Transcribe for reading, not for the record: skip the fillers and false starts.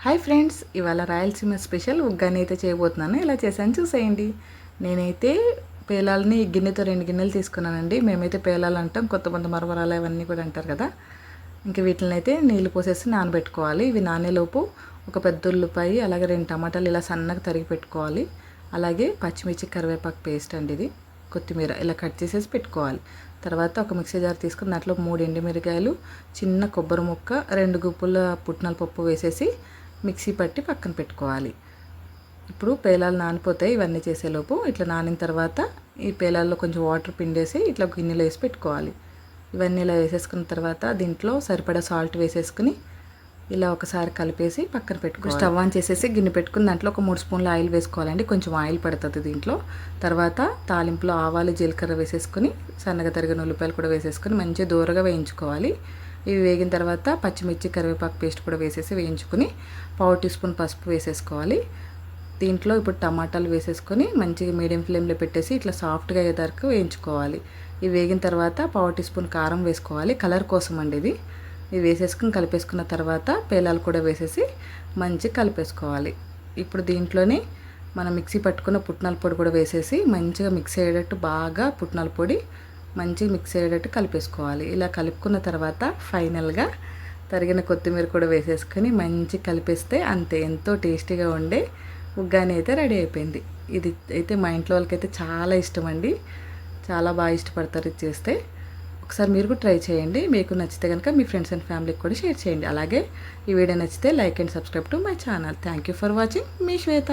Hi friends, ఇవాళ Rayalaseema special uggani అయితే చేయబోతున్నాను. ఇలా చేశాను చూసేయండి. నేనైతే పేలాలని గిన్నెతో 2 గిన్నెలు తీసుకున్నానండి. మేమైతే పేలాలు అంటాం, కొంతమంది మరమరాలు అవన్నీ కూడా అంటారు కదా. ఇంక వీటిని అయితే నీళ్ళు పోసేసి నానబెట్టుకోవాలి. ఇవి నానేలోపు ఒక పెద్ద ఉల్లిపాయ, అలాగే 2 టమాటాలు ఇలా సన్నగా తరిగి పెట్టుకోవాలి. అలాగే పచ్చిమిర్చి, కరివేపాకు పేస్ట్ అండి, ఇది కొత్తిమీర ఇలా కట్ చేసేసి పెట్టుకోవాలి. తర్వాత ఒక మిక్సీ జార్ తీసుకుని దాంట్లో 3 ఎండుమిరకాయలు, చిన్న కొబ్బరి ముక్క, 2 గుప్పుల పుట్నాల పప్పు వేసేసి మిక్సీ పట్టి పక్కన పెట్టుకోవాలి. ఇప్పుడు పేలాలు నానిపోతాయి. ఇవన్నీ చేసేలోపు ఇట్లా నానిన తర్వాత ఈ పేలాల్లో కొంచెం వాటర్ పిండేసి ఇట్లా గిన్నెలో వేసి పెట్టుకోవాలి. ఇవన్నీ ఇలా వేసేసుకున్న తర్వాత దీంట్లో సరిపడా సాల్ట్ వేసేసుకుని ఇలా ఒకసారి కలిపేసి పక్కన పెట్టుకోవాలి. స్టవ్ ఆన్ చేసేసి గిన్నె పెట్టుకుని దాంట్లో ఒక 3 స్పూన్ల ఆయిల్ వేసుకోవాలండి. కొంచెం ఆయిల్ పడుతుంది దీంట్లో. తర్వాత తాలింపులో ఆవాలు, జీలకర్ర వేసేసుకుని సన్నగా తరిగిన ఉల్లిపాయలు కూడా వేసేసుకుని మంచిగా దూరగా వేయించుకోవాలి. ఇవి వేగిన తర్వాత పచ్చిమిర్చి, కరివేపాకు పేస్ట్ కూడా వేసేసి వేయించుకుని 1/4 టీ స్పూన్ పసుపు వేసేసుకోవాలి. దీంట్లో ఇప్పుడు టమాటాలు వేసేసుకొని మంచిగా మీడియం ఫ్లేమ్లో పెట్టేసి ఇట్లా సాఫ్ట్గా అయ్యేదాకా వేయించుకోవాలి. ఇవి వేగిన తర్వాత 1/4 టీ స్పూన్ కారం వేసుకోవాలి, కలర్ కోసం అండి ఇది. ఇవి వేసేసుకుని కలిపేసుకున్న తర్వాత పేలాలు కూడా వేసేసి మంచిగా కలిపేసుకోవాలి. ఇప్పుడు దీంట్లోనే మనం మిక్సీ పట్టుకున్న పుట్నాల పొడి కూడా వేసేసి మంచిగా మిక్స్ అయ్యేటట్టు బాగా పుట్నాల పొడి మంచిగా మిక్స్ అయ్యేటట్టు కలిపేసుకోవాలి. ఇలా కలుపుకున్న తర్వాత ఫైనల్గా తరిగిన కొత్తిమీర కూడా వేసేసుకొని మంచిగా కలిపేస్తే అంతే, ఎంతో టేస్టీగా ఉండే ఉగ్గాని అయితే రెడీ అయిపోయింది. ఇది అయితే మా ఇంట్లో వాళ్ళకైతే చాలా ఇష్టం అండి, చాలా బాగా ఇష్టపడతారు ఇది చేస్తే. ఒకసారి మీరు కూడా ట్రై చేయండి. మీకు నచ్చితే కనుక మీ ఫ్రెండ్స్ అండ్ ఫ్యామిలీకి కూడా షేర్ చేయండి. అలాగే ఈ వీడియో నచ్చితే like and subscribe to my channel. Thank you for watching. Me Shweta.